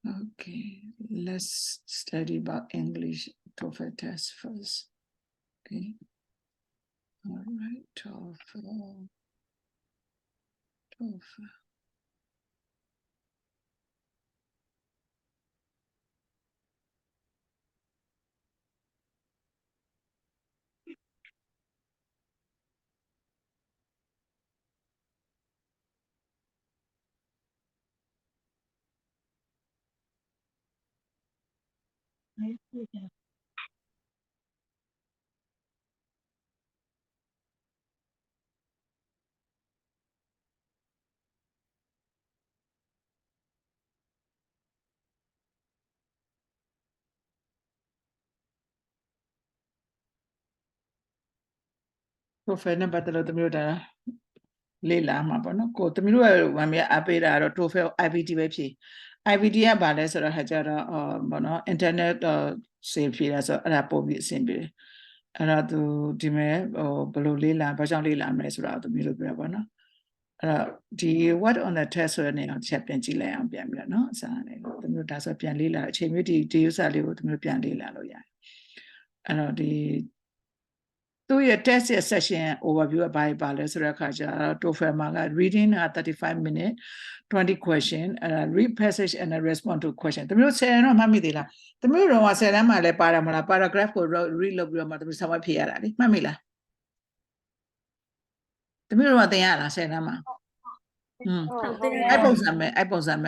Okay, let's study about English TOEFL test first. Okay. All right, TOEFL. TOEFL နဲ့ပတ်သက်လို့တမျိုးဒါလေ့လာမှာပေါ့နော်ကိုတမျိုးကဝမ်းမြအပေးတာတော့ TOEFL IBT ပဲဖြေ IBT ကဘာလဲဆိုတော့ဟာကြတော့ဘောနော် internet စေဖြေတာဆိုအဲ့ဒါပို့ပြီးအဆင်ပြေတယ်အဲ့တော့သူဒီမဲ့ဘယ်လိုလေ့လာဘာကြောင့်လေ့လာမလဲဆိုတော့တမျိုးလိုပြောပါနော်အဲ့တော့ဒီ what on the test ဆိုတဲ့နေရာကိုချက်ပြန်ကြည့်လိုက်အောင်ပြန်ပြီးတော့နော်အစားနေတမျိုးဒါဆိုပြန်လေ့လာအချိန်မျိုးဒီဥစ္စာလေးကိုတမျိုးပြန်လေ့လာလို့ရတယ်အဲ့တော့ဒီသူရဲ့ test ရဲ့ session overview ကဘာပါလဲဆိုတဲ့အခါကျတော့ TOEFL မှာက reading 35 minute 20 question read passage and respond to question တမျိုး10တော့မှတ်မိသေးလားတမျိုးတော့10တန်းမှာလည်းပါတယ်မလား paragraph ကို read လုပ်ပြီးတော့မှတမျိုးဆောင်းဖြေရတာလေမှတ်မိလားတမျိုးတော့သင်ရလား10တန်းမှာအဲ့ပုံစံမဲ့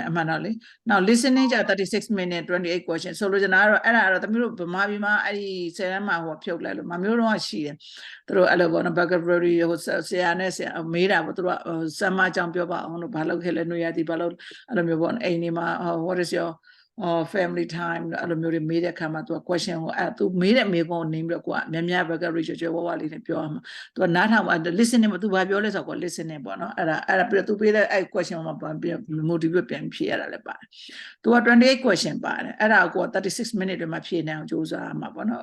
အမှန်တော့လေ now listening ကြ36 minute 28 question ဆိုလို့ကျွန်တော်ကတော့အဲ့ဒါတော့တမျိုးတို့ဗမာပြည်မှာအဲ့ဒီ10တန်းမှာဟိုဖြုတ်လိုက်လို့မမျိုးတော့ရှိတယ်သူတို့အဲ့လိုပေါ့နော် vocabulary ဟိုဆရာနဲ့ဆရာမေးတာပေါ့သူတို့ကစမ်းမအကြောင်းပြောပါအောင်လို့ဘာလုပ်ခဲ့လဲနှွေရသည်ဘာလို့အဲ့လိုမျိုးပေါ့အိမ်နေမှာ what is your family time အဲ့လိုမျိုးတွေမေးတဲ့အခါမှာသူက question ကိုအဲ့သူမေးတဲ့မေးခွန်းကိုနင်းပြီးတော့ကိုကများများ vocabulary ကျွဲဝဝလေးနဲ့ပြောရမှာသူကနားထောင် listening သူဘာပြောလဲဆိုတော့ listening ပေါ့နော်အဲ့ဒါပြီးတော့သူပေးတဲ့အဲ့ question မှာပြန် motivate ပြန်ဖြေရတာလည်းပါတယ်သူက28 question ပါတယ်အဲ့ဒါကို36 minute တွေမှာဖြေနိုင်အောင်ကြိုးစားမှာပေါ့နော်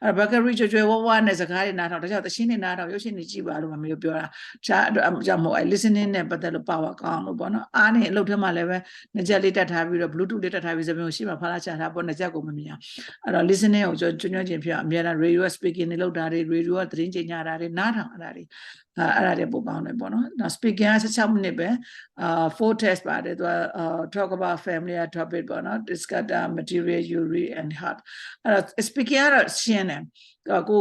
အဲ့ vocabulary ကျွဲဝဝနဲ့စကားတွေနားထောင်တခြားသရှင်းတွေနားထောင်ရုပ်ရှင်တွေကြည့်ပါလို့မမျိုးပြောတာကြောင့်မို့အဲ့ listening နဲ့ပတ်သက်လို့ power ကောင်းလို့ပေါ့နော်အားနေအလုပ်ထဲမှာလည်းပဲနှစ်ချက်လေးတက်ထားပြီးတော့ bluetooth လေးတက်ထားပြီးစမျိုးရှိမှဖလားချထားပေါ့နှစ်ချက်ကိုမမြင်အောင်အဲ့တော့ listening ကိုကျွမ်းကျင်ဖြစ်အောင်အများအား radio speaking တွေလုပ်တာတွေ radio ကသတင်းကြေညာတာတွေနားထောင်အဲ့ဒါတွေပို့ကောင်းတယ်ပေါ့နော်။ Now speaking 16 minute ပဲ4 test ပါတယ်သူကtalk about family topic ပေါ့နော် discuss the material you read and heard အဲ့တော့ speaking ကတော့ရှင်းတယ်ကို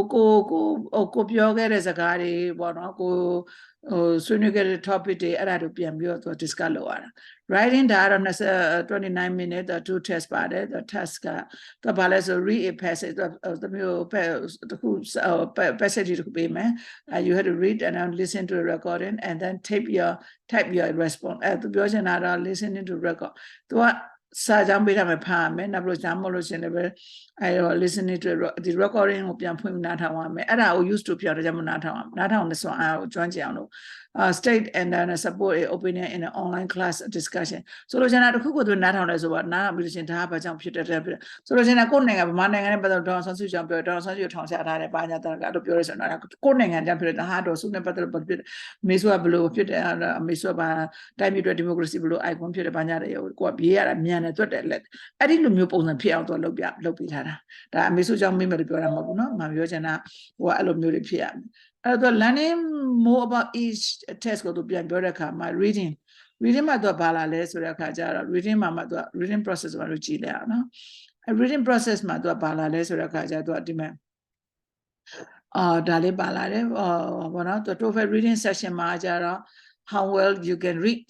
ပြောခဲ့တဲ့စကားတွေပေါ့နော်ကိုဆွေးနွေးခဲ့တဲ့ topic တွေအဲ့ဒါတို့ပြန်ပြီးတော့သူ discuss လုပ်ရတာ writing ဒါကတော့29 minute 2 test ပါတယ် the task ကသူဘာလဲဆို read a passage တမျိုးတခု passage တခုပေးမယ် you have to read and then listen to the recording and then type your response သူပြောချင်တာတော့ listening to record သူကစာကြောင်းပေးထားမယ်ဖတ်ရမယ်နောက်ပြီးတော့မလို့ရှင်လည်းပဲအဲ့တော့ listening to the recording ကိုပြန်ဖွင့်နားထောင်ရမယ်အဲ့ဒါကို used to ပြောတော့ကြမနားထောင်လို့ဆိုအောင်ကျွမ်းကျင်အောင်လို့ state and then support a opinion in an online class discussion ဆိုလို့ကျွန်တော်တခုခုသူနားထောင်လဲဆိုတော့နားပြီးလို့ရှင်ဒါကဘာကြောင့်ဖြစ်တယ်ဆိုလို့ကျွန်တော်ကိုယ်နိုင်ငံဗမာနိုင်ငံနဲ့ပတ်သက်တော့ဆန်းစုကြောင့်ပြောတော့ဆန်းစုထောင်ချထားတယ်ဘာညာတကအဲ့လိုပြောရဆိုတော့ကိုယ်နိုင်ငံကြောင့်ဖြစ်တယ်ဟာတော့စုနဲ့ပတ်သက်လို့ဖြစ်မေဆိုကဘလို့ဖြစ်တယ်မေဆိုကဘာတိုင်းပြည်အတွက်ဒီမိုကရေစီဘလို့ icon ဖြစ်တယ်ဘာညာတွေကိုကပြေးရတာမြန်တယ်တွတ်တယ်လက်အဲ့ဒီလိုမျိုးပုံစံဖြစ်အောင်တော့လုပ်ပေးထားတာဒါအမေဆိုကြောင့်မိမယ်လို့ပြောတာမဟုတ်ဘူးเนาะမပြောချင်တာဟိုကအဲ့လိုမျိုးတွေဖြစ်ရမယ်အဲ့တော့ learning more about each test ကိုသူပြန်ပြောတဲ့အခါမှာ reading မှာသူကဘာလာလဲဆိုတဲ့အခါကျတော့ reading မှာသူက reading process ကိုကြည့်လိုက်အောင်เนาะ reading process မှာသူကဘာလာလဲဆိုတဲ့အခါကျတော့သူကဒီမဲ့ဒါလေးပါလာတယ်ဘောနော်သူ TOEFL reading session မှာကျတော့ how well you can read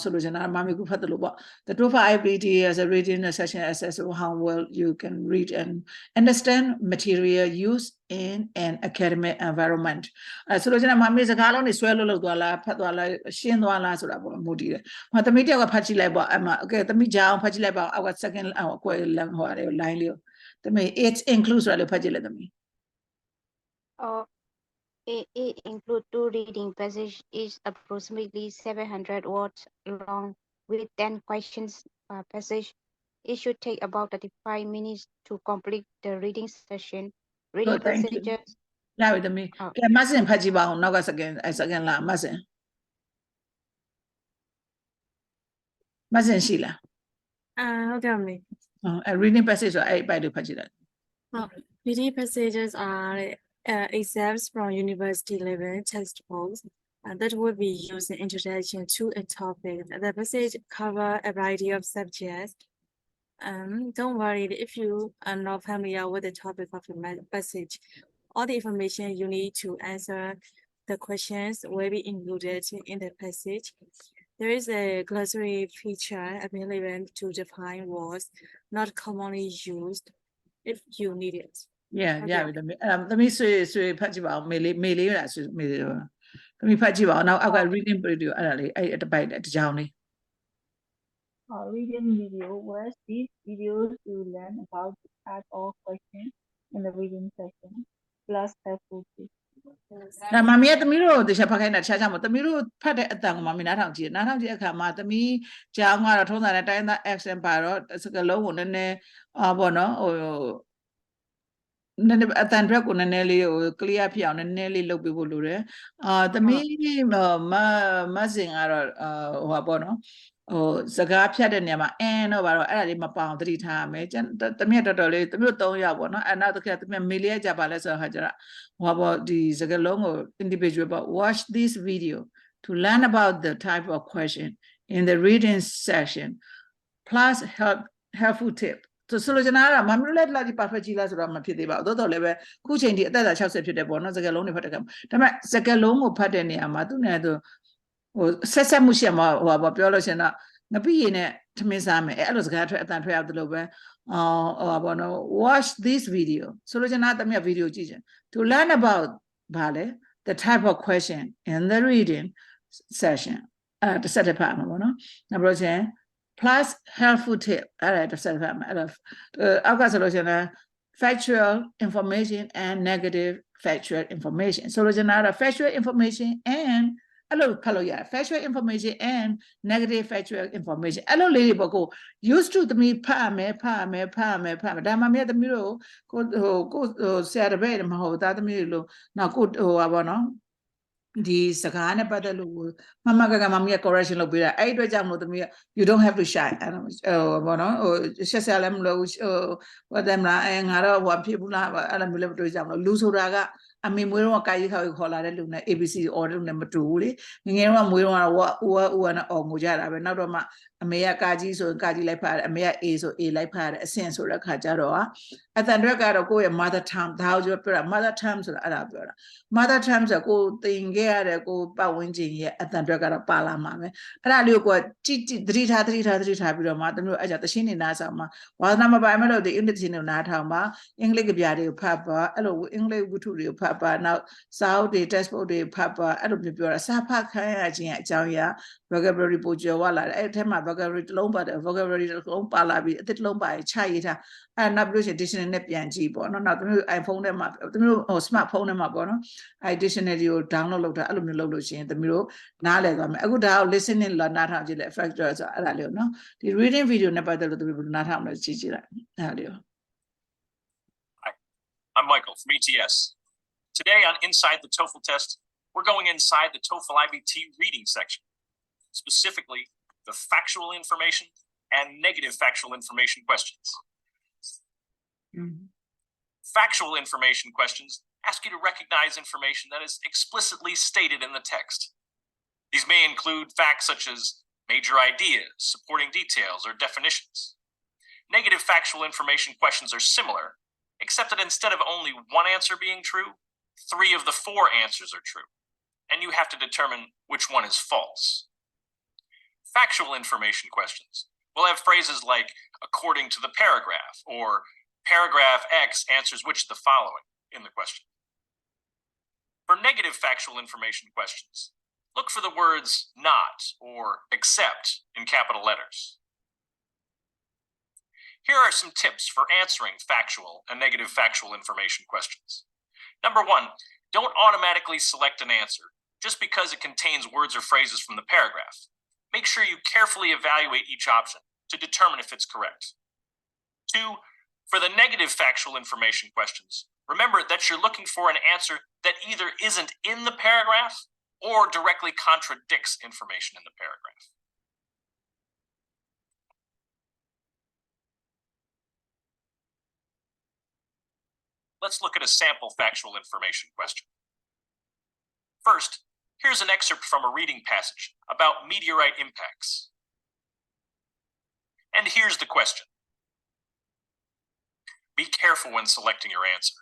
so lo jana mami ku phat lo ba the TOEFL IBT as a reading session assess how well you can read and understand material used in an academic environment so lo jana mami စကားလုံးတွေဆွဲလို့သွားလားဖတ်သွားလားရှင်းသွားလားဆိုတာပေါ့မူတည်တယ်မသမီးတယောက်ကဖတ်ကြည့်လိုက်ပေါ့အမ okay သမီးကြောင်ဖတ်ကြည့်လိုက်ပါအောက်က second ကွယ်လမ်းဟိုအလေး line လေးသမီး it includes ဆိုတာလေးဖတ်ကြည့်လိုက်သမီးIt includes 2 reading passages, each approximately 700 words long, with 10 questions per passage. It should take about 35 minutes to complete the reading session. Reading passages. ရပြီသမီးကဲမဆင်ဖတ်ကြည့်ပါအောင်နောက်က second လာမဆင်ရှိလား Okay. Reading passage or by the page. Reading passages are exams from university level textbooks that will be used in introduction to a topic. The passage cover a variety of subjects. Don't worry if you are not familiar with the topic of the passage. All the information you need to answer the questions will be included in the passage. There is a glossary feature available to define words not commonly used if you need it. Yeah, let me say patch about melee as melee. Let me patch about now. I've got reading video at the bite at the journey. Reading video was these videos to learn about the type of questions in the reading session, plus helpful tips. Now, Mammy at the mirror, the Shapaka Chacham, the mirror pat at the Mammy Natanji, Natanji Akama, the me, Jama, Tona, at the accent parrot, as a low and a bono orAtan Dragon and Nelly or clear piano and Nelly look people do it. The me, Mazing are Wabono. Oh, Sagapia de Nema, and over Alima pound 3 times. The meter, the Muton Yabona, another cat, Milia Jabalas or Hajara. What about the Zagalong or individual? But watch this video to learn about the type of question in the reading section, plus helpful tip. So, Solojanara, Mamulet Ladi Papagilas Rama Pidiba, Dodo Leve, Kuchin, the other Chelsea Pidebono, Zagaloni Patakam. Zagalongo Padenia, Madunado. Sesamushama or Biologina, Nabine Tamizame, Elos Gatra at that of the Lobe, or watch this video. Solojanata me a video to learn about Bale, the type of question in the reading session at the set apartment. Number 10, plus helpful tip at the set apartment. Alcasologena, factual information and negative factual information. Solojanata, factual information and hello, factual information and negative factual information. Hello, lady Boko. Used to the me, pame. Damamia the miro, go, say the bed, Maho, that the miro, now good, the Sakana Badalu, Mama Mamia correction of Bira, I do jam with me, you don't have to shy. I don't know, Shasalam Low, what them and what people have, Alam jam, Lusuraga. I mean, we don't call it ABC order number 2. We don't want or Mujara, but not a mea kaji so kaji like part, a mea is or a like part, a sense or a kajaroa. At the record go a mother tongue, the house of mother tongues or Arab. Mother tongues are go thing, go bowing at the record of Palamame. And I look what 3 mother as at the shin in Nasama. While number by melody the unity in Natama, English Biadi Papa, hello, English Guturio Papa, now Saudi Tespo de Papa, I don't be pure Sapa Kaya Jaya, vocabulary Bujawala, every time I vocabulary Lomba, the vocabulary Lompala, the Lomba, Chaita, and not British edition in Nepian Gibo, no, not I phone them up, or smartphone them up, I dictionary or download the aluminum in the mirror, now let them I go down listening, not how you let factors, no, the reading video never the people not how much Gigi. I'm Michael from ETS. Today on Inside the Toefl Test, we're going inside the Toefl IBT reading section, specifically the factual information and negative factual information questions. Factual information questions ask you to recognize information that is explicitly stated in the text. These may include facts such as major ideas, supporting details, or definitions. Negative factual information questions are similar, except that instead of only one answer being true, 3 of the 4 answers are true, and you have to determine which one is false. Factual information questions will have phrases like according to the paragraph, or paragraph X answers which of the following in the question. For negative factual information questions, look for the words not or except in capital letters. Here are some tips for answering factual and negative factual information questions. Number 1, don't automatically select an answer just because it contains words or phrases from the paragraph. Make sure you carefully evaluate each option to determine if it's correct. 2, for the negative factual information questions, remember that you're looking for an answer that either isn't in the paragraph or directly contradicts information in the paragraph. let's look at a sample factual information question. First, here's an excerpt from a reading passage about meteorite impacts. And here's the question. Be careful when selecting your answer,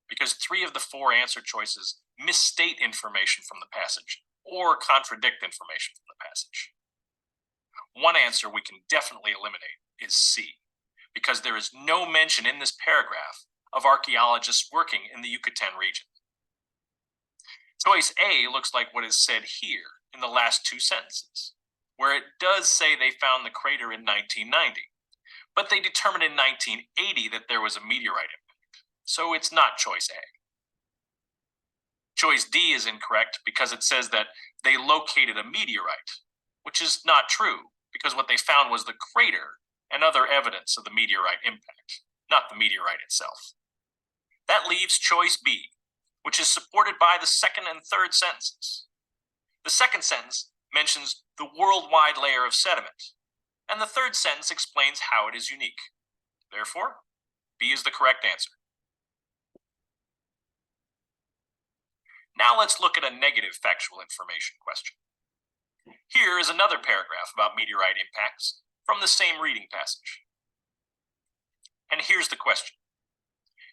because 3 of the 4 answer choices misstate information from the passage or contradict information from the passage. One answer we can definitely eliminate is C, because there is no mention in this paragraph of archaeologists working in the Yucatan region. Choice A looks like what is said here in the last 2 sentences, where it does say they found the crater in 1990, but they determined in 1980 that there was a meteorite impact, so it's not choice A. Choice D is incorrect because it says that they located a meteorite, which is not true because what they found was the crater and other evidence of the meteorite impact, not the meteorite itself. That leaves choice B, which is supported by the 2nd and 3rd sentences. The 2nd sentence mentions the worldwide layer of sediment, and the 3rd sentence explains how it is unique. Therefore, B is the correct answer. Now let's look at a negative factual information question. Here is another paragraph about meteorite impacts from the same reading passage. And here's the question.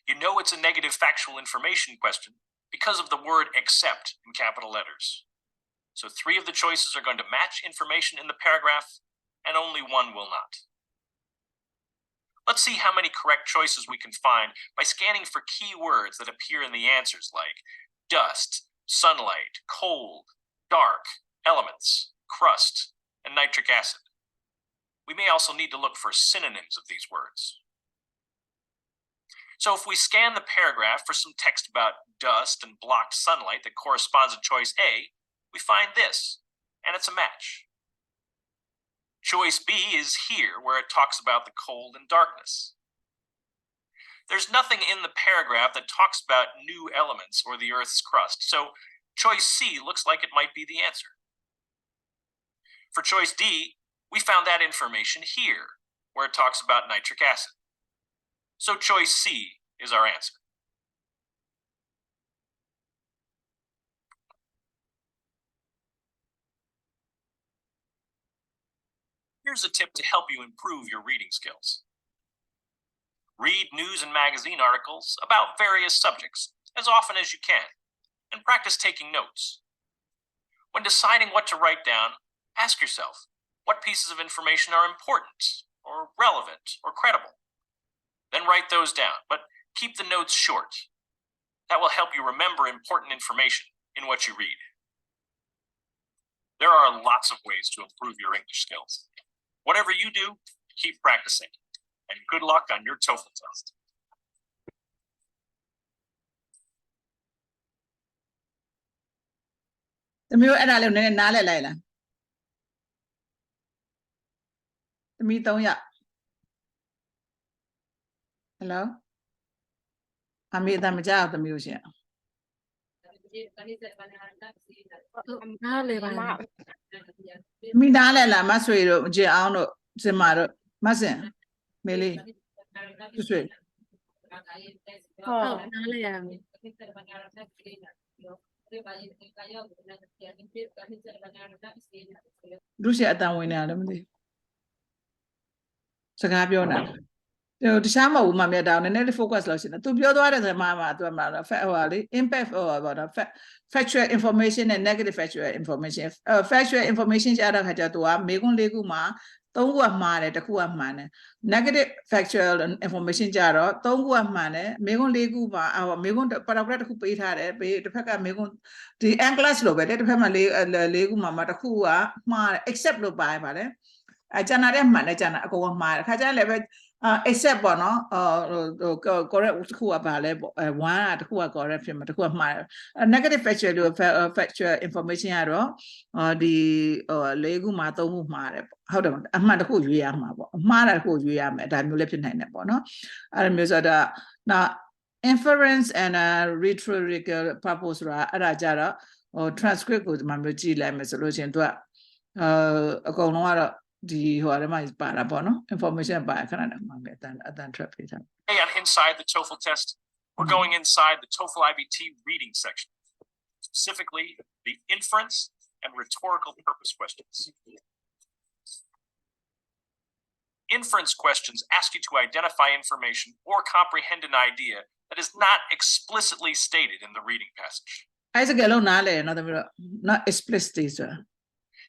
You know it's a negative factual information question because of the word except in capital letters. So 3 of the choices are going to match information in the paragraph, and only 1 will not. Let's see how many correct choices we can find by scanning for key words that appear in the answers like dust, sunlight, cold, dark, elements, crust, and nitric acid. We may also need to look for synonyms of these words. So if we scan the paragraph for some text about dust and blocked sunlight that corresponds to choice A, we find this, and it's a match. Choice B is here, where it talks about the cold and darkness. There's nothing in the paragraph that talks about new elements or the Earth's crust, so choice C looks like it might be the answer. For choice D, we found that information here, where it talks about nitric acid. So choice C is our answer. Here's a tip to help you improve your reading skills. Read news and magazine articles about various subjects as often as you can, and practice taking notes. When deciding what to write down, ask yourself, what pieces of information are important, or relevant, or credible? Then write those down, but keep the notes short. That will help you remember important information in what you read. There are lots of ways to improve your English skills. Whatever you do, keep practicing, and good luck on your TOEFL test. သမီးတို့အဲ့ဒါလေးနည်းနည်းနားလည်လိုက်လားသမီး3ယောက် Hello အမေအတမ်းမကြောက်သမီးတို့ရှင် နားလေပါ သမီးနားလည်လားမဆွေတို့အကျအောင်တို့စင်မာတို့မဆင်မေလေးဆွေ ဟုတ်နားလေရမယ် လူရှိအတန်ဝင်နေတယ်မသိစကားပြောနေတာတခြားမဟုတ်ဘူးမမြတ်တာနည်းနည်းလေး focus လုပ်ရှင်သူပြောသွားတယ်ဆိုမှသူကမှာ fact ဟိုလေ impact ဟိုပါတော့ factual information နဲ့ negative factual information factual information ကြားတဲ့ခါကျသူကမေခွန်း၄ခုမှာ3ခုကမှားတယ်တစ်ခုကမှန်တယ် negative factual information ကြတော့3ခုကမှန်တယ်မေခွန်း၄ခုမှာမေခွန်း paragraph တစ်ခုပေးထားတယ်တစ်ဖက်ကမေခွန်းဒီ English လို့ပဲတဲ့တစ်ဖက်မှာ၄ခုမှာတစ်ခုကမှားတယ် except လို့ပါပါတယ် ကျန်တဲ့မှန်တယ်ကျန်တာအကုန်မှားတယ်ခါကျလည်းပဲ except ပေါ့နော်correct တစ်ခုကပါလဲပေါ့1ကတစ်ခုက correct ဖြစ်မှာတစ်ခုကမှားတယ် negative factual information ကတော့ဒီ၄ခုမှာ3ခုမှားတယ်ပေါ့ဟုတ်တယ်အမှန်တစ်ခုရွေးရမှာပေါ့မှားတာတစ်ခုရွေးရမယ်ဒါမျိုးလည်းဖြစ်နိုင်တယ်ပေါ့နော်အဲ့လိုမျိုးဆိုတော့ now inference and rhetorical purpose ဆိုတာအဲ့ဒါကြတော့transcript ကိုဒီမှာမျိုးကြည့်လိုက်မယ်ဆိုလို့ရှင်သူကအကုန်လုံးကတော့ဒီဟိုအရမပါတာပေါ့နော် information ပါခဏနဲ့မှပဲအတန် trap ပေးထား Hey, on inside the TOEFL test, we're going inside the Toefl IBT reading section, specifically the inference and rhetorical purpose questions. Inference questions ask you to identify information or comprehend an idea that is not explicitly stated in the reading passage. Not explicitly, sir.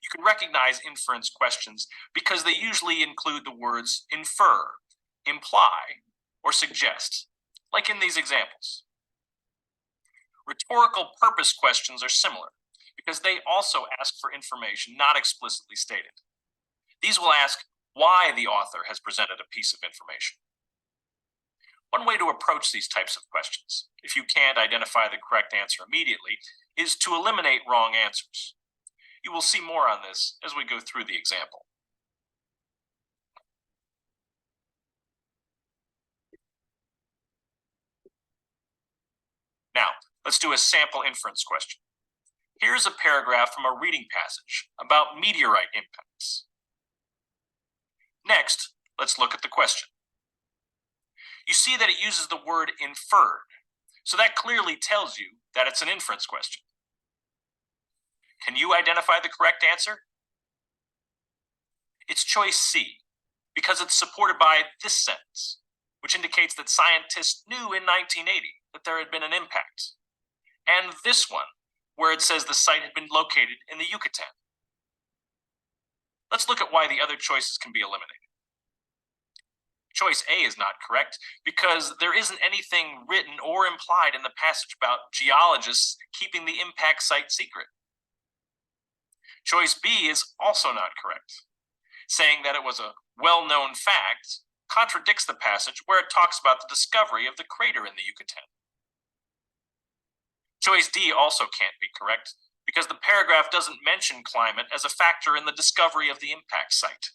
You can recognize inference questions because they usually include the words infer, imply, or suggest, like in these examples. Rhetorical purpose questions are similar because they also ask for information not explicitly stated. These will ask why the author has presented a piece of information. One way to approach these types of questions, if you can't identify the correct answer immediately, is to eliminate wrong answers. You will see more on this as we go through the example. Now, let's do a sample inference question. Here's a paragraph from a reading passage about meteorite impacts. Next, let's look at the question. You see that it uses the word inferred, so that clearly tells you that it's an inference question. Can you identify the correct answer? It's choice C, because it's supported by this sentence, which indicates that scientists knew in 1980 that there had been an impact, and this one, where it says the site had been located in the Yucatan. Let's look at why the other choices can be eliminated. Choice A is not correct because there isn't anything written or implied in the passage about geologists keeping the impact site secret. Choice B is also not correct. Saying that it was a well-known fact contradicts the passage where it talks about the discovery of the crater in the Yucatan. Choice D also can't be correct because the paragraph doesn't mention climate as a factor in the discovery of the impact site.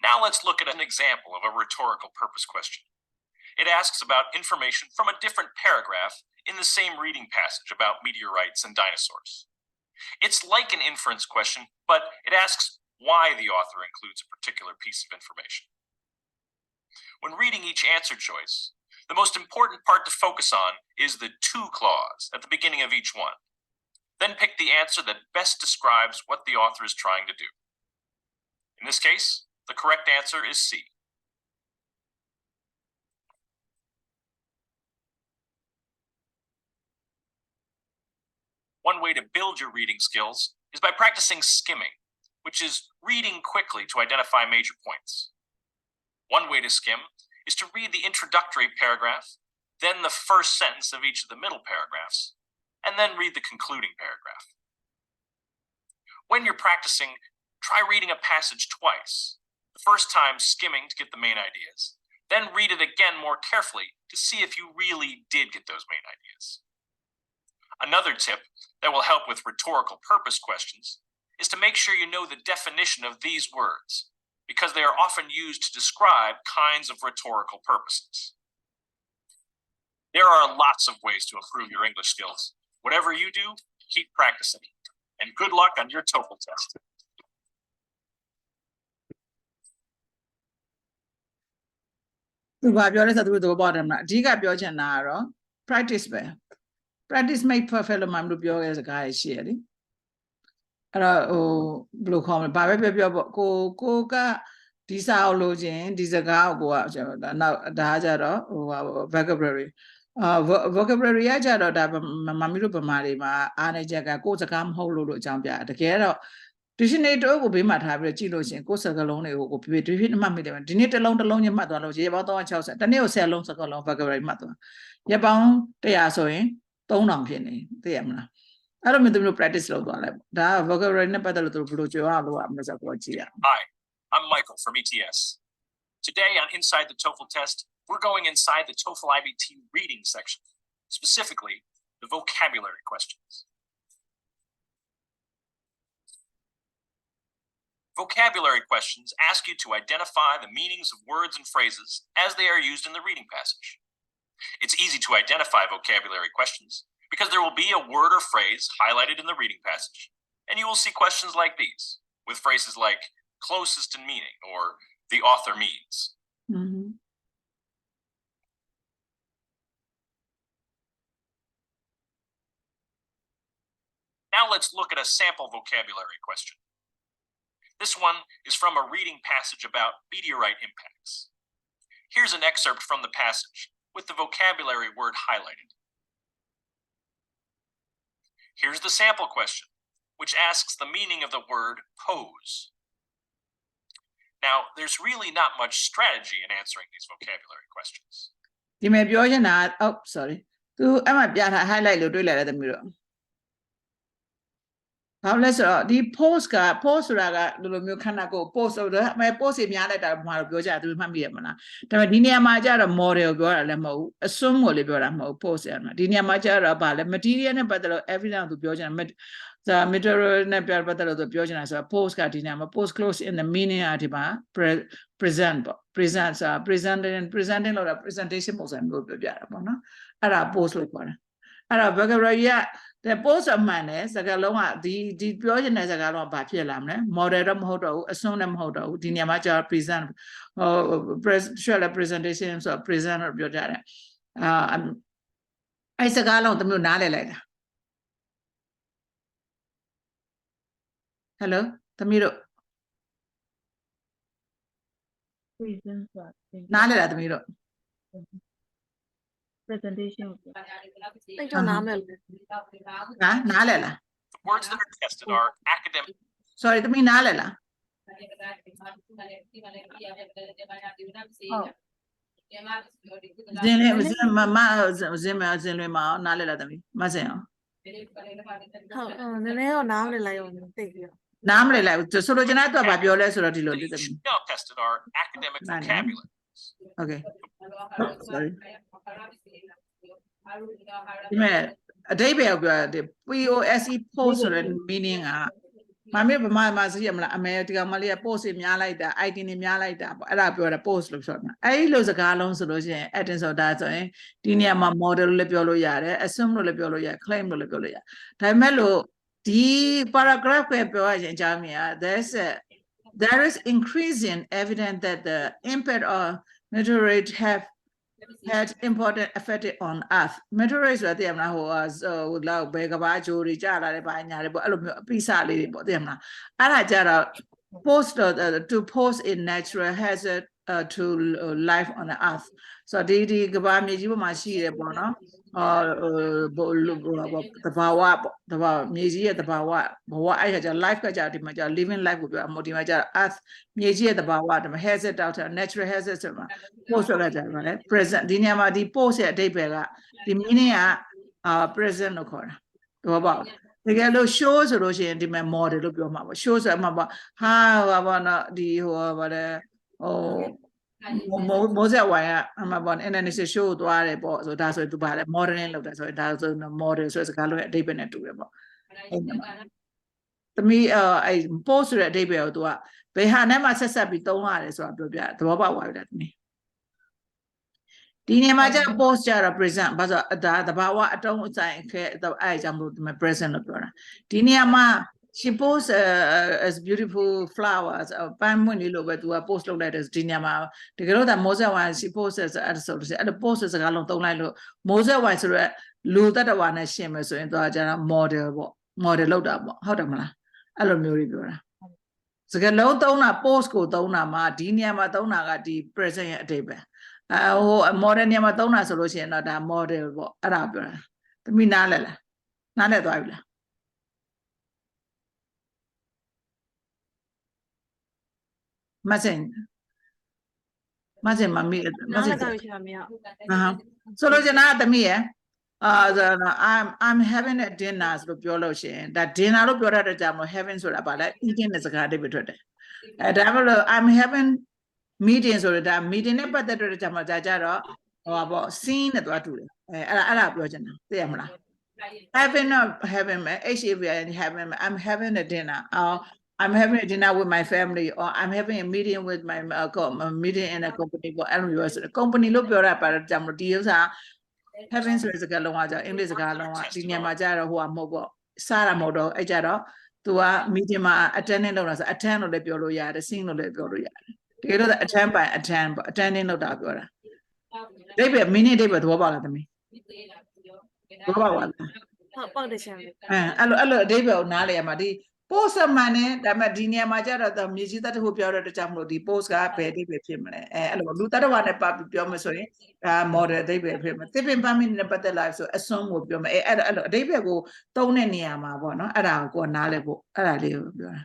Now let's look at an example of a rhetorical purpose question. It asks about information from a different paragraph in the same reading passage about meteorites and dinosaurs. It's like an inference question, but it asks why the author includes a particular piece of information. When reading each answer choice, the most important part to focus on is the to clause at the beginning of each one. Then pick the answer that best describes what the author is trying to do. In this case, the correct answer is C. One way to build your reading skills is by practicing skimming, which is reading quickly to identify major points. One way to skim is to read the introductory paragraph, then the first sentence of each of the middle paragraphs, and then read the concluding paragraph. When you're practicing, try reading a passage twice. The first time skimming to get the main ideas, then read it again more carefully to see if you really did get those main ideas. Another tip that will help with rhetorical purpose questions is to make sure you know the definition of these words, because they are often used to describe kinds of rhetorical purposes. There are lots of ways to improve your English skills. Whatever you do, keep practicing. And good luck on your TOEFL test. Practice ပဲ practice make perfect လို့မှမလို့ပြောခဲ့စကားရှိရလေအဲ့တော့ဟိုဘယ်လိုခေါ်မလဲဘာပဲပြောပေါ့ကိုကဒီစာအုပ်လို့ချင်းဒီစကားကိုနောက်ဒါကြတော့ဟို vocabulary vocabulary ကကြတော့ဒါမမီတို့ဗမာတွေမှာအားနေချက်ကကိုစကားမဟုတ်လို့အကြောင်းပြတကယ်တော့ dictionary တော့ကိုဘေးမှာထားပြီးကြည့်လို့ရှင်ကိုစကားလုံးတွေကိုကိုဖြည်းမှတ်မိတယ်ဒီနေ့တစ်လုံးချင်းမှတ်သွားလို့ရေပေါင်း360တနေ့ကို10လုံးစကားလုံး vocabulary မှတ်သွားရပေါင်း100ဆိုရင်3000ဖြစ်နေသိရမလားအဲ့လိုမျိုး practice လုပ်သွားလိုက်ဒါ vocabulary နဲ့ပတ်သက်လို့သူဘယ်လိုကြွအောင်လုပ်ရမလဲဆိုတော့ကြည့်ရ Hi, I'm Michael from ETS. Today on Inside the TOEFL Test, we're going inside the TOEFL IBT reading section, specifically the vocabulary questions. Vocabulary questions ask you to identify the meanings of words and phrases as they are used in the reading passage. It's easy to identify vocabulary questions because there will be a word or phrase highlighted in the reading passage, and you will see questions like these, with phrases like closest in meaning or the author means. Mm-hmm. Now let's look at a sample vocabulary question. This one is from a reading passage about meteorite impacts. Here's an excerpt from the passage with the vocabulary word highlighted. Here's the sample question, which asks the meaning of the word pose. Now, there's really not much strategy in answering these vocabulary questions. ဒီမဲ့ပြောချင်တာ oh sorry သူအဲ့မှာပြထား highlight လို့တွေ့လိုက်တယ်သမီးတို့ဘာလဲဆိုတော့ဒီ post က post ဆိုတာကဒီလိုမျိုးခဏကို post ဆိုတော့အမေ post တွေများလိုက်တာဘာလို့ပြောကြသူမှတ်မိရမလားဒါပေမဲ့ဒီနေရာမှာကျတော့ model ပြောတာလည်းမဟုတ်ဘူး assume ကိုလည်းပြောတာမဟုတ် post ရမှာဒီနေရာမှာကျတော့ဗာလဲ material နဲ့ပတ်သက်လို့ evidence သူပြောချင်တာmaterial နဲ့ပတ်သက်လို့သူပြောချင်တာဆိုတော့ post ကဒီနေရာမှာ post close in the meaning အဒီမှာ present ပေါ့ present ဆိုတာ presenting လို့တာ presentation ပုံစံမျိုးပြောပြတာပေါ့နော်အဲ့ဒါ post လို့ခေါ်တာအဲ့တော့ vocabulary ကthe post အမှန်နဲ့စကားလုံးကဒီပြောချင်တဲ့စကားလုံးကဘာဖြစ်လာမလဲ model တော့မဟုတ်တော့ဘူး assume လည်းမဟုတ်တော့ဘူးဒီနေရာမှာကျတော့ present presentation ဆိုတော့ present လို့ပြောကြတယ်အဲ့စကားလုံးတမျိုးနားလည်လိုက်တာ hello သမီးတို့ Reasons what? နားလည်လားသမီးတို့ Presentation. တိတ်တော့နားမယ်လို့ နားလည်လား The words that are tested are academic. sorry သမီးနားလည်လား ဇင်းလေးဇင်းမဇင်းလွင်မအောင်နားလည်လားသမီးမဇင်းအောင် ဟုတ်နည်းနည်းတော့နားမလည်လိုက်အောင်တိတ်ပြီးတော့ နားမလည်လိုက်ဘူးဆိုလိုချင်တာသူကဘာပြောလဲဆိုတော့ဒီလို The လေးသမီး now tested are academic vocabulary. okay sorry ဒီမဲ့အတိတ်ပဲပြောတယ် POSE post ဆိုတဲ့ meaning ကမမေဗမာမှာသိရမလားအမေဒီကောင်မလေးက post တွေများလိုက်တာ ID တွေများလိုက်တာပေါ့အဲ့ဒါပြောတာ post လို့ပြောတာအဲ့ဒီလိုစကားလုံးဆိုလို့ရှိရင် adding ဆိုတာဆိုရင်ဒီနေရာမှာ model လို့လည်းပြောလို့ရတယ် assume လို့လည်းပြောလို့ရတယ် claim လို့လည်းပြောလို့ရတယ်ဒါပေမဲ့လို့ဒီ paragraph ပဲပြောရရင်အကြောင်းမြင် there is increasing evidence that the impact of meteorite have had important effect on earth meteorite ဆိုတာသိရမလားဟိုလောက်ဘယ်ကဘာဂျိုတွေကြာလာတယ်ဘာညာတွေပေါ့အဲ့လိုမျိုးအပိစလေးတွေပေါ့သိရမလားအဲ့ဒါကြတော့ to pose in natural hazard to life on the earth ဆိုတော့ဒီကဘာမြေကြီးပေါ်မှာရှိတယ်ပေါ့နော်တဘာဝပေါ့တဘာမြေကြီးရဲ့တဘာဝဘဝအဲ့ဒါကြ life ကကြဒီမှာကြ living life ကိုပြောအမို့ဒီမှာကြ earth မြေကြီးရဲ့တဘာဝဒီမှာ hazard တောက်တာ natural hazard ဆိုမှာ post ဆိုတာကြပါလေ present ဒီနေရာမှာဒီ post ရဲ့အဓိပ္ပာယ်ကဒီ meaning ကpresent လို့ခေါ်တာတော့ပေါ့တကယ်လို့ show ဆိုလို့ရှိရင်ဒီမှာ model လို့ပြောမှာပေါ့ show ဆိုအမှပေါ့ဟာဘာနော်ဒီဟိုဗါလဲမိုးဆက်ဝိုင်းကအမှပေါ့ Indonesia show သွားတယ်ပေါ့ဆိုဒါဆိုသူပါလေ modeling လုပ်တယ်ဆိုဒါဆို model ဆိုစကားလုံးအဓိပ္ပာယ်နဲ့တူတယ်ပေါ့သမီးအဲ့ post ဆိုတဲ့အဓိပ္ပာယ်ကိုသူကဘယ်ဟာနဲ့မှဆက်ဆက်ပြီးသုံးရတယ်ဆိုတာပြောပြသဘောပေါက်သွားပြီလားသမီးဒီနေရာမှာကျ post ကြတော့ present ဘာလို့ဒါတဘာဝအတုံးအဆိုင်ခဲအဲ့ကြောင့်မလို့ဒီမှာ present လို့ပြောတာဒီနေရာမှာ she posts as beautiful flowers ပန်းမွင့်လေးလိုပဲသူက post လုပ်လိုက်တယ်ဒီနေရာမှာတကယ်လို့ဒါမိုးဆက်ဝိုင်း she posts as အဲ့ဆိုလို့အဲ့ post စကားလုံးသုံးလိုက်လို့မိုးဆက်ဝိုင်းဆိုတော့လူတတဝါနဲ့ရှင်းမယ်ဆိုရင်သူကကျတော့ model ပေါ့ model လောက်တာပေါ့ဟုတ်တယ်မလားအဲ့လိုမျိုးတွေပြောတာစကားလုံးသုံးတာ post ကိုသုံးတာမှာဒီနေရာမှာသုံးတာကဒီ present ရဲ့အဓိပ္ပာယ်ဟို model နေရာမှာသုံးတာဆိုလို့ရှိရင်တော့ဒါ model ပေါ့အဲ့ဒါပြောတာသမီးနားလဲလားနားလဲသွားပြီလားမစင်မမီ နားလည်းတော့ရှိပါမရ ဆိုလို့ကျွန်တော်သမီးရI'm having a dinner ဆိုလို့ပြောလို့ရှိရင်ဒါ dinner လို့ပြောတတ်တဲ့ကြောင့်မလို့ having ဆိုတာပါလဲ eating တဲ့စကားအဓိပ္ပာယ်ထွက်တယ်ဒါမှမဟုတ် I'm having meeting ဆိုတာဒါ meeting နဲ့ပတ်သက်တဲ့ကြောင့်မဒါကြတော့ဟိုပါပေါ့ scene နဲ့သွားတူတယ်အဲ့ဒါပြောချင်တာသိရမလား having I'm having a dinner or I'm having a dinner with my family or I'm having a meeting with my meeting in a company ပေါ့အဲ့လိုမျိုးဆို company လို့ပြောတာပါတော့ကြောင့်မလို့ဒီဥစ္စာ having ဆိုတဲ့စကားလုံးကကြာအင်္ဂလိပ်စကားလုံးကဒီညမှာကြာတော့ဟိုကမဟုတ်ပေါ့စားတာမဟုတ်တော့အဲ့ကြတော့သူက meeting မှာ attending လုပ်တာဆို attend လို့လည်းပြောလို့ရတယ် sing လို့လည်းပြောလို့ရတယ်တကယ်လို့ attend ပေါ့ attending လုပ်တာပြောတာဒိဗ္ဗေ meaning ဒိဗ္ဗေသဘောပေါက်လားသမီးသဘောပေါက်ပါလား ပေါက်တဲ့ချမ်းပဲ အဲ့လိုအဓိပ္ပာယ်ကိုနားလည်ရမှာဒီ post မှန်တယ်ဒါပေမဲ့ဒီနေရာမှာကျတော့မြေကြီးသတ္တခုပြောတဲ့အတွက်ကြောင့်မလို့ဒီ post ကဘယ်အဓိပ္ပာယ်ဖြစ်မလဲအဲ့လိုလူတ္တဝါနဲ့ပတ်ပြီးပြောမယ်ဆိုရင်ဒါ model အဓိပ္ပာယ်ဖြစ်မယ်တစ်ပင်ပန်းမင်းနဲ့ပတ်သက်လာဆို assume ကိုပြောမယ်အဲ့လိုအဓိပ္ပာယ်ကိုသုံးတဲ့နေရာမှာပေါ့နော်အဲ့ဒါကိုနားလည်ဖို့အဲ့ဒါလေးကိုပြောတာ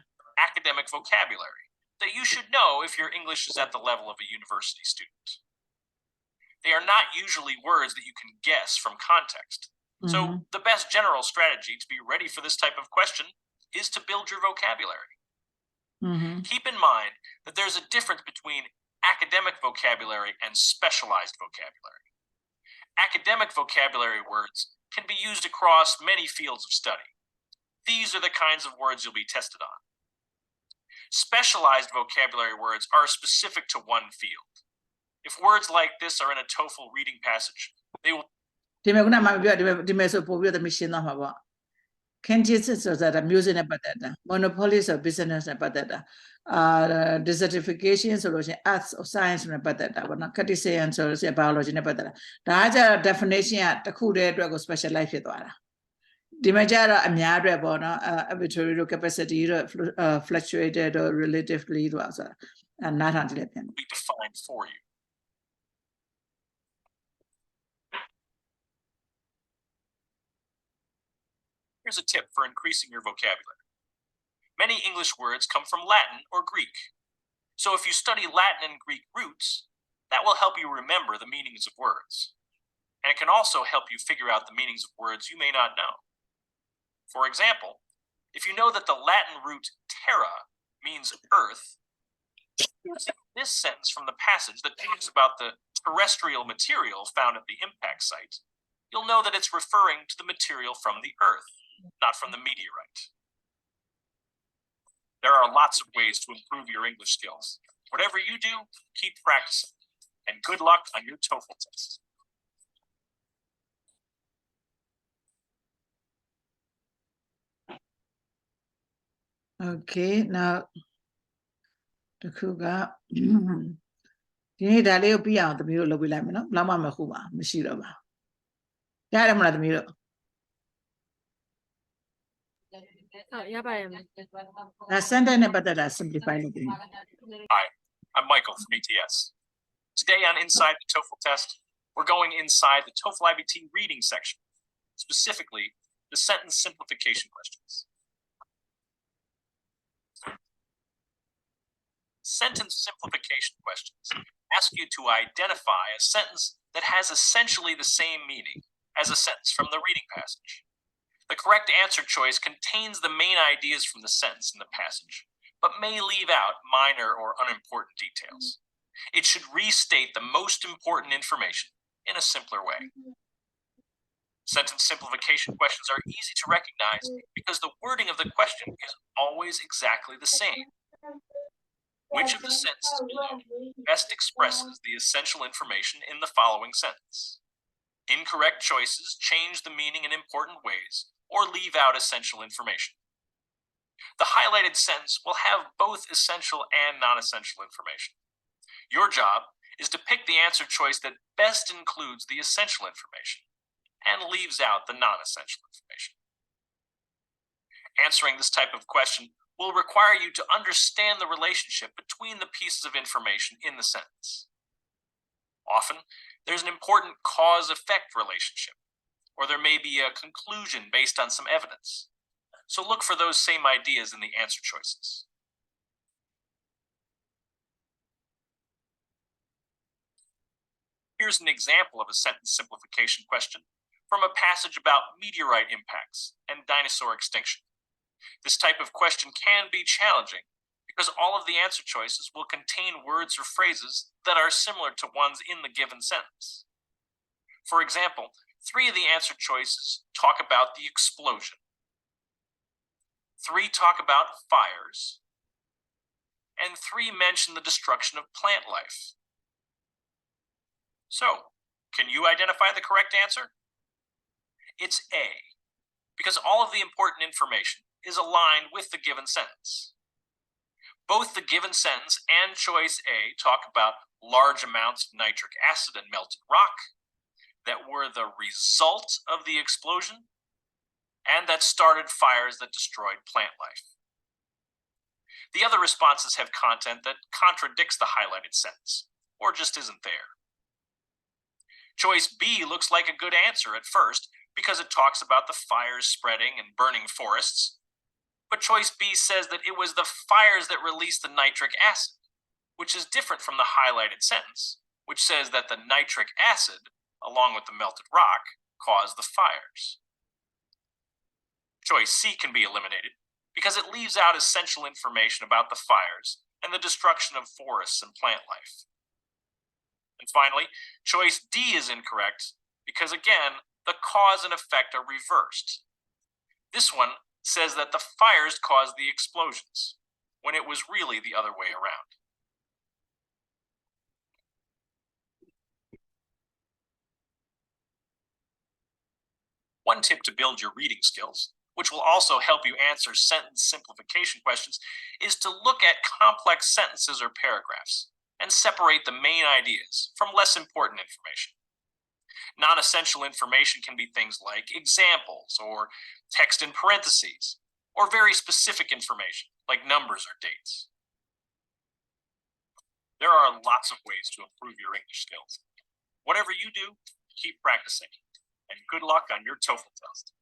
Academic vocabulary that you should know if your English is at the level of a university student. They are not usually words that you can guess from context. So the best general strategy to be ready for this type of question is to build your vocabulary. Keep in mind that there's a difference between academic vocabulary and specialized vocabulary. Academic vocabulary words can be used across many fields of study. These are the kinds of words you'll be tested on. Specialized vocabulary words are specific to one field. If words like this are in a Toefl reading passage, they will ဒီမဲ့ခုနမှပြောဒီမဲ့ဆိုပို့ပြီးတော့မရှင်းတော့မှာပေါ့ခင်ဂျစ်ဆိုတာ music နဲ့ပတ်သက်တာ monopoly ဆို business နဲ့ပတ်သက်တာdesertification ဆိုလို့ရှိရင် arts or science နဲ့ပတ်သက်တာပေါ့နော် cartesian ဆိုလို့ရှိရင် biology နဲ့ပတ်သက်တာဒါကကျတော့ definition ကတစ်ခုတည်းအတွက်ကို specialize ဖြစ်သွားတာဒီမှာကျတော့အများအတွက်ပေါ့နော် arbitrary တို့ capacity တို့ fluctuated တို့ relatively တို့ဆိုတာနားထောင်ကြည့်လိုက်ပြန် be defined for you. Here's a tip for increasing your vocabulary. Many English words come from Latin or Greek. So if you study Latin and Greek roots, that will help you remember the meanings of words. And it can also help you figure out the meanings of words you may not know. For example, if you know that the Latin root terra means earth, using this sentence from the passage that talks about the terrestrial material found at the impact site, you'll know that it's referring to the material from the earth, not from the meteorite. There are lots of ways to improve your English skills. Whatever you do, keep practicing. And good luck on your Toefl test. Okay, now တခုကဒီနေ့ဒါလေးကိုပြီးအောင်သမီးတို့လုပ်ပြလိုက်မယ်နော်ဘယ်မှမခုပါမရှိတော့ပါရတယ်မလားသမီးတို့ ဟုတ်ရပါတယ်မ ဒါ sentence နဲ့ပတ်သက်တာ simplify လုပ်ပြီး Hi, I'm Michael from ETS. Today on Inside the Toefl Test, we're going inside the Toefl IBT reading section, specifically the sentence simplification questions. Sentence simplification questions ask you to identify a sentence that has essentially the same meaning as a sentence from the reading passage. The correct answer choice contains the main ideas from the sentence in the passage, but may leave out minor or unimportant details. It should restate the most important information in a simpler way. Sentence simplification questions are easy to recognize because the wording of the question is always exactly the same. Which of the sentences below best expresses the essential information in the following sentence? Incorrect choices change the meaning in important ways or leave out essential information. The highlighted sentence will have both essential and non-essential information. Your job is to pick the answer choice that best includes the essential information and leaves out the non-essential information. Answering this type of question will require you to understand the relationship between the pieces of information in the sentence. Often, there's an important cause-effect relationship, or there may be a conclusion based on some evidence. So look for those same ideas in the answer choices. Here's an example of a sentence simplification question from a passage about meteorite impacts and dinosaur extinction. This type of question can be challenging because all of the answer choices will contain words or phrases that are similar to ones in the given sentence. For example, 3 of the answer choices talk about the explosion. 3 talk about fires. And 3 mention the destruction of plant life. So, can you identify the correct answer? It's A, because all of the important information is aligned with the given sentence. Both the given sentence and choice A talk about large amounts of nitric acid and melted rock that were the result of the explosion. and that started fires that destroyed plant life. The other responses have content that contradicts the highlighted sentence, or just isn't there. Choice B looks like a good answer at first because it talks about the fires spreading and burning forests. But choice B says that it was the fires that released the nitric acid, which is different from the highlighted sentence, which says that the nitric acid, along with the melted rock, caused the fires. Choice C can be eliminated because it leaves out essential information about the fires and the destruction of forests and plant life. And finally, choice D is incorrect because, again, the cause and effect are reversed. This one says that the fires caused the explosions, when it was really the other way around. One tip to build your reading skills, which will also help you answer sentence simplification questions, is to look at complex sentences or paragraphs and separate the main ideas from less important information. Non-essential information can be things like examples or text in parentheses, or very specific information like numbers or dates. There are lots of ways to improve your English skills. Whatever you do, keep practicing, and good luck on your TOEFL test.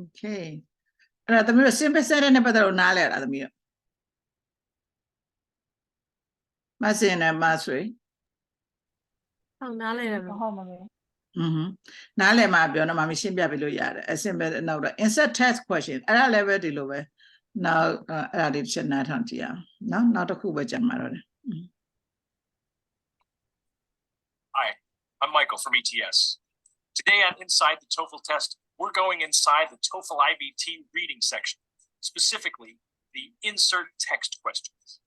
Okay. အဲ့တော့သမီးတို့ simple sentence နဲ့ပတ်သက်လို့နားလည်ရတာသမီးတို့မဆင်နဲ့မဆွေ ဟုတ်နားလည်တယ်မ ဟုတ်ပါမယ် နားလည်မှပြောတော့မမရှင်းပြပေးလို့ရတယ်အ simple နောက်တော့ insert text question အဲ့ဒါလည်းပဲဒီလိုပဲနောက်အဲ့ဒါလေးတစ်ချက်နားထောင်ကြည့်အောင်နော်နောက်တစ်ခုပဲကြံမှာတော့တယ် Hi, I'm Michael from ETS. Today on Inside the TOEFL Test, we're going inside the TOEFL IBT reading section, specifically the insert text questions.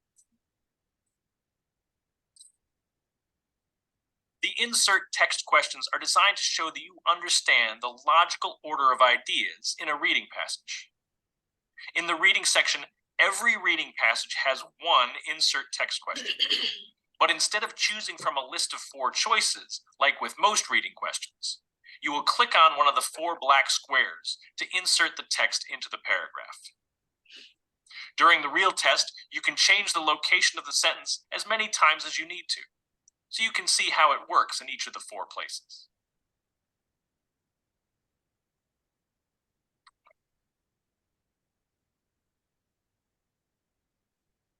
The insert text questions are designed to show that you understand the logical order of ideas in a reading passage. In the reading section, every reading passage has one insert text question. But instead of choosing from a list of 4 choices, like with most reading questions, you will click on one of the 4 black squares to insert the text into the paragraph. During the real test, you can change the location of the sentence as many times as you need to, so you can see how it works in each of the 4 places.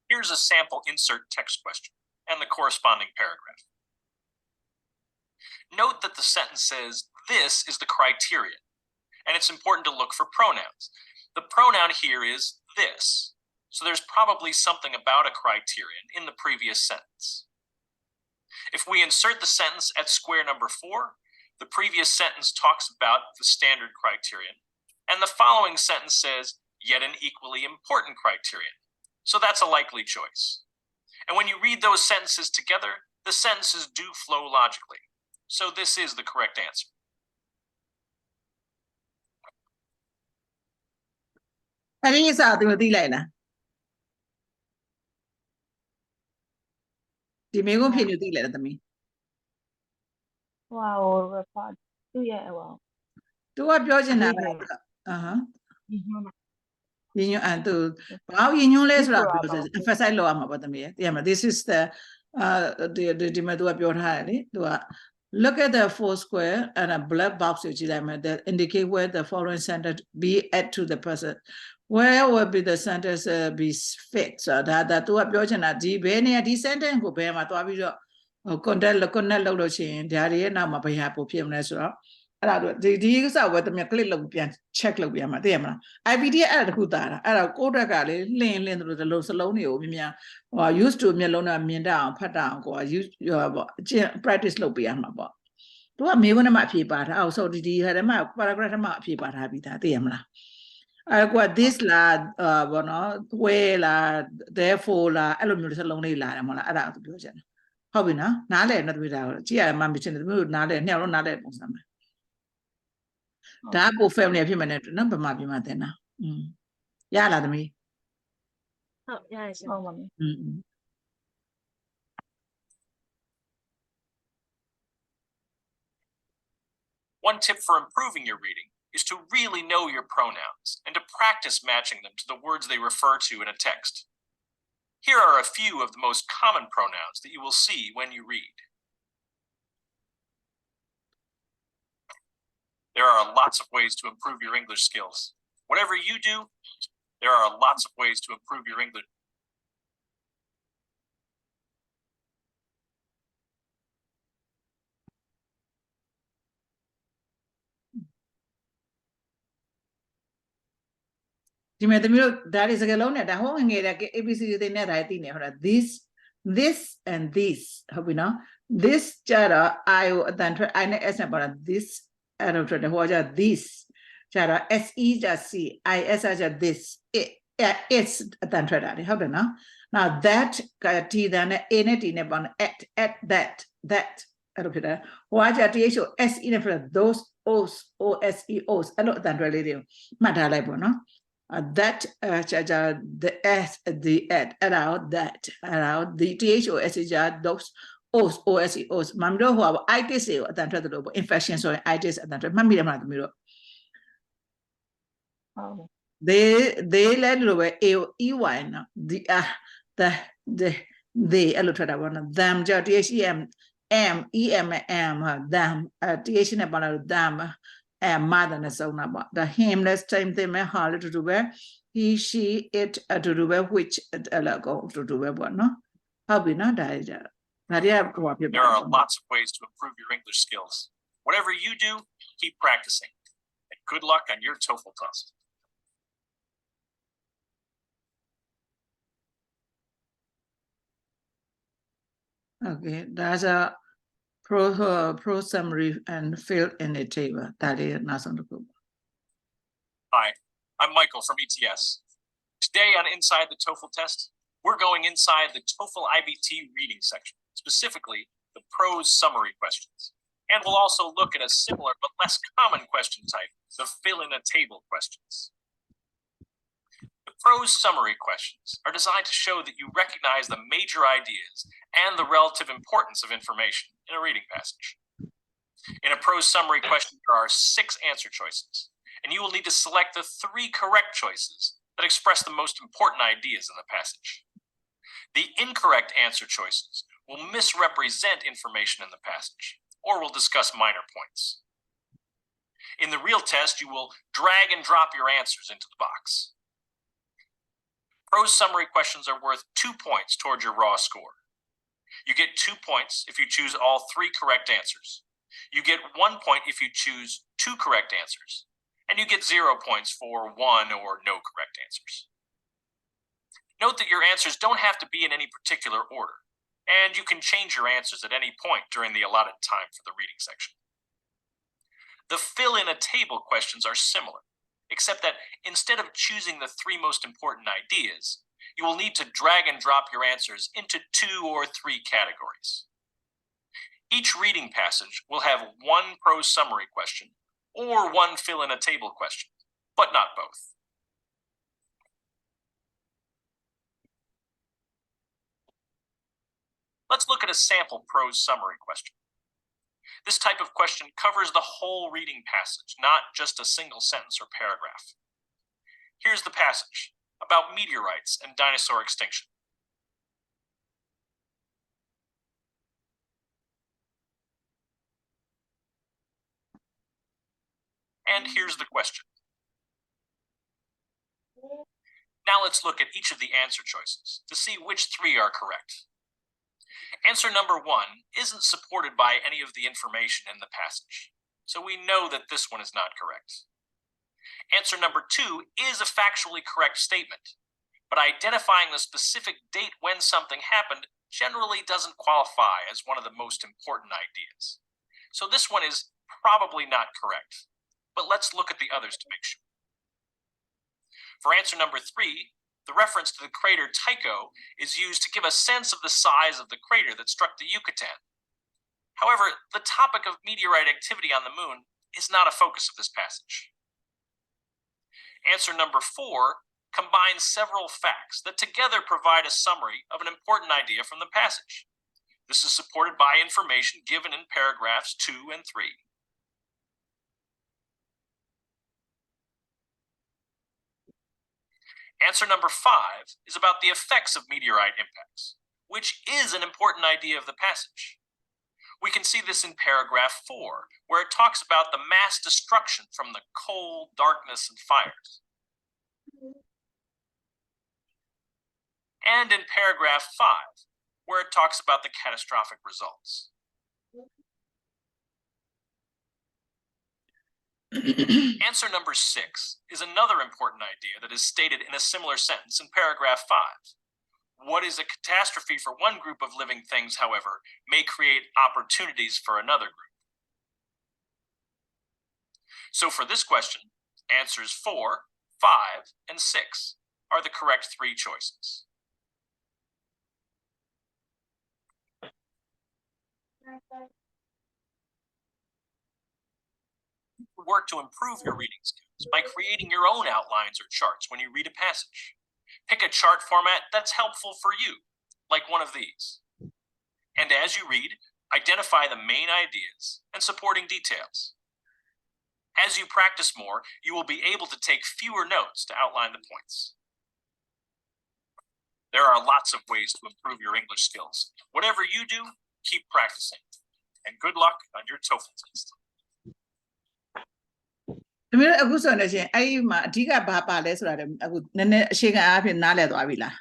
Here's a sample insert text question and the corresponding paragraph. Note that the sentence says, "This is the criterion," and it's important to look for pronouns. The pronoun here is this, so there's probably something about a criterion in the previous sentence. If we insert the sentence at square number 4, the previous sentence talks about the standard criterion, and the following sentence says, "Yet an equally important criterion," so that's a likely choice. And when you read those sentences together, the sentences do flow logically. So this is the correct answer.အဲ့ဒီအစားသူသိလိုက်လားဒီမေကုန်းဖြစ်နေသိလိုက်လားသမီး ဟိုဟာသူ့ရဲ့ဟို तू ကပြောချင်တာကဟမ် ဒီညမှာ ရင်းညွှန်းသူဘာလို့ရင်းညွှန်းလဲဆိုတာပြောဆို emphasize လုပ်ရမှာပေါ့သမီးရဲ့သိရမလား this is the ဒီမှာ तू ကပြောထားတယ်လေ तू က look at the 4 square and a black box ကိုကြည့်လိုက်မယ် that indicate where the following sentence be add to the person where will be the sentence be fixed ဆိုတာဒါ तू ကပြောချင်တာဒီဘယ်နေရာဒီ sentence ကိုဘယ်မှာသွားပြီးတော့ connect လုပ်လို့ရှိရင်ဒါတွေရဲ့နောက်မှာဘယ်ဟာပို့ဖြစ်မလဲဆိုတော့အဲ့ဒါဒီဥစ္စာကိုတမန် click လုပ်ပြန် check လုပ်ပြရမှာသိရမလား IPT အဲ့ဒါတခုတာတာအဲ့ဒါကိုယ့်အတွက်ကလေလင်းတို့ဒီလိုစလုံးတွေကိုမြင်မြန်ဟို use to မျက်လုံးနဲ့မြင်တတ်အောင်ဖတ်တတ်အောင်ကို use ပေါ့အကျင့် practice လုပ်ပြရမှာပေါ့သူကမေးခွန်းထဲမှာအဖြေပါထားအောင်ဆိုဒီဟာထဲမှာ paragraph ထဲမှာအဖြေပါထားပြီးသားသိရမလားအဲ့ကွာ this လာဘောနော် where လာ therefore လာအဲ့လိုမျိုးစလုံးလေးလာတယ်မဟုတ်လားအဲ့ဒါကိုပြောချင်တယ်ဟုတ်ပြီနော်နားလည်နေတွေ့တာကိုကြည့်ရမှမဖြစ်နေသူတို့နားလည်နှစ်ယောက်လုံးနားလည်ပုံစံပဲဒါကကို family ဖြစ်မယ်နဲ့နော်ဗမာပြည်မှာတင်တာရလားသမီး ဟုတ်ရတယ်ရှင် ဟုတ်ပါမယ် อืม One tip for improving your reading is to really know your pronouns and to practice matching them to the words they refer to in a text. Here are a few of the most common pronouns that you will see when you read. There are lots of ways to improve your English skills. Whatever you do, there are lots of ways to improve your English. That is a alone at a home and get ABC they net I think this and this hope we know this jara I then I ask about this I don't try to watch this jara SE just see IS just this it's then try that how now now that T then in it in about at that I don't know watch at the issue S in for those O's OSEOs I don't then really matter like no that the S the at around that around the THOS is those O's OSEOs mamdo who itis at the infection so itis at the mammy mirror. They let EY the allotrated one them THEM them TH about them mother and so about the hymnless time they may hard to do where he, she, it to do where which go to do where one no how we not die there. There are lots of ways to improve your English skills. Whatever you do, keep practicing. And good luck on your TOEFL test. Okay, that's a pro summary and fill in the table. That is not on the group. Hi, I'm Michael from ETS. Today on Inside the TOEFL Test, we're going inside the TOEFL IBT reading section, specifically the prose summary questions. And we'll also look at a similar but less common question type, the fill in a table questions. The prose summary questions are designed to show that you recognize the major ideas and the relative importance of information in a reading passage. In a prose summary question, there are 6 answer choices, and you will need to select the 3 correct choices that express the most important ideas in the passage. The incorrect answer choices will misrepresent information in the passage, or will discuss minor points. In the real test, you will drag and drop your answers into the box. Prose summary questions are worth 2 points towards your raw score. You get 2 points if you choose all 3 correct answers. You get 1 point if you choose 2 correct answers. And you get 0 points for 1 or no correct answers. Note that your answers don't have to be in any particular order, and you can change your answers at any point during the allotted time for the reading section. The fill in a table questions are similar, except that instead of choosing the 3 most important ideas, you will need to drag and drop your answers into 2 or 3 categories. Each reading passage will have 1 prose summary question or 1 fill in a table question, but not both. Let's look at a sample prose summary question. This type of question covers the whole reading passage, not just a single sentence or paragraph. Here's the passage about meteorites and dinosaur extinction. And here's the question. Now let's look at each of the answer choices to see which 3 are correct. Answer number 1 isn't supported by any of the information in the passage, so we know that this one is not correct. Answer number 2 is a factually correct statement, but identifying the specific date when something happened generally doesn't qualify as one of the most important ideas. So this one is probably not correct, but let's look at the others to make sure. For answer number 3, the reference to the crater Tycho is used to give a sense of the size of the crater that struck the Yucatan. However, the topic of meteorite activity on the moon is not a focus of this passage. Answer number 4 combines several facts that together provide a summary of an important idea from the passage. This is supported by information given in paragraphs 2 and 3. Answer number 5 is about the effects of meteorite impacts, which is an important idea of the passage. We can see this in paragraph 4, where it talks about the mass destruction from the cold, darkness, and fires. And in paragraph 5, where it talks about the catastrophic results. Answer number 6 is another important idea that is stated in a similar sentence in paragraph 5. What is a catastrophe for one group of living things, however, may create opportunities for another group. So for this question, answers 4, 5, and 6 are the correct 3 choices. Work to improve your reading skills by creating your own outlines or charts when you read a passage. Pick a chart format that's helpful for you, like one of these. And as you read, identify the main ideas and supporting details. As you practice more, you will be able to take fewer notes to outline the points. There are lots of ways to improve your English skills. Whatever you do, keep practicing. And good luck on your Toefl test. ဒီမျိုးအခုဆိုနေရှင်အဲ့ဒီမှာအဓိကဘာပါလဲဆိုတာလည်းအခုနည်းနည်းအခြေခံအားဖြင့်နားလည်သွားပြီလား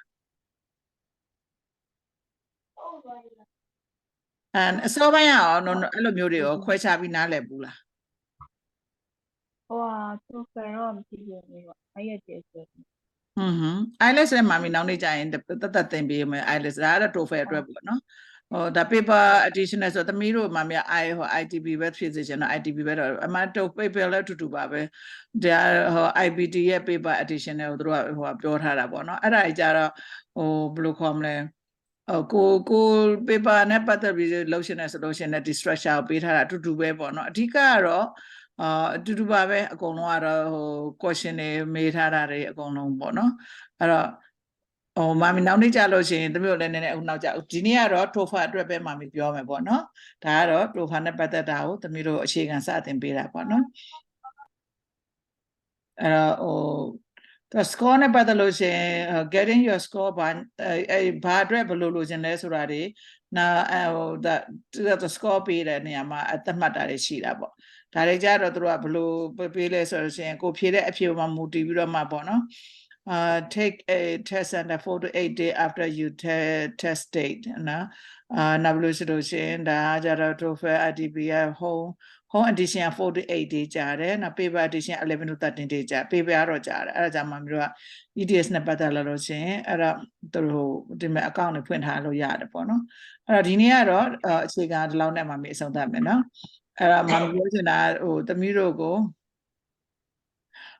အစောပိုင်းရောအဲ့လိုမျိုးတွေရောခွဲခြားပြီးနားလည်ဘူးလား Toefl တော့မသိဘူးလေအဲ့ရတဲ့ဆို IELTS နဲ့မှာမီနောက်နေ့ကျရင်တတ်သင်ပေးမယ် IELTS ဒါကတော့ Toefl အတွက်ပေါ့နော်ဒါ paper additional ဆိုသမီးတို့မှာမြITB ပဲဖြစ်စေချင်တော့ ITB ပဲတော့အမှန်တော့ paper လည်းအတူတူပါပဲဒါIBT ရဲ့ paper additional ကိုတို့ကပြောထားတာပေါ့နော်အဲ့ဒါကြီးကြတော့ဘယ်လိုခေါ်မလဲကို paper နဲ့ပတ်သက်ပြီးလှုပ်ရှင်နေဆိုလို့ရှင်တဲ့ structure ကိုပေးထားတာအတူတူပဲပေါ့နော်အဓိကကတော့အတူတူပါပဲအကုန်လုံးကတော့question တွေမေးထားတာတွေအကုန်လုံးပေါ့နော်အဲ့တော့မာမီနောက်နေ့ကြလို့ရှိရင်တမျိုးလည်းနည်းနည်းအခုနောက်ကြဒီနေ့ကတော့ Toefl အတွက်ပဲမာမီပြောမယ်ပေါ့နော်ဒါကတော့ Toefl နဲ့ပတ်သက်တာကိုတမျိုးတို့အခြေခံစတင်ပေးတာပေါ့နော်အဲ့တော့ score နဲ့ပတ်သက်လို့ရှိရင် getting your score ဘာအတွက်ဘယ်လိုလိုချင်လဲဆိုတာတွေဒါ score ပေးတဲ့နေရာမှာအသက်မှတ်တာတွေရှိတာပေါ့ဒါတွေကြတော့တို့ကဘယ်လိုပေးလဲဆိုလို့ရှိရင်ကိုဖြေတဲ့အဖြေမှာမူတည်ပြီးတော့မှပေါ့နော်take a test center 4 to 8 days after you test date နော်နောက်လို့ဆိုလို့ရှိရင်ဒါကြတော့ Toefl ITB ရဲ့ home edition 4 to 8 days ကြာတယ်နော် paper edition 11 to 13 days ကြာ paper ကတော့ကြာတယ်အဲ့ဒါကြောင့်မှမျိုးက ETS နဲ့ပတ်သက်လာလို့ရှိရင်အဲ့တော့တို့ဒီမဲ့ account တွေဖွင့်ထားလို့ရတယ်ပေါ့နော်အဲ့တော့ဒီနေ့ကတော့အခြေခံဒီလောက်နဲ့မှမအဆုံးသတ်မယ်နော်အဲ့တော့မပြောချင်တာသမီးတို့ကို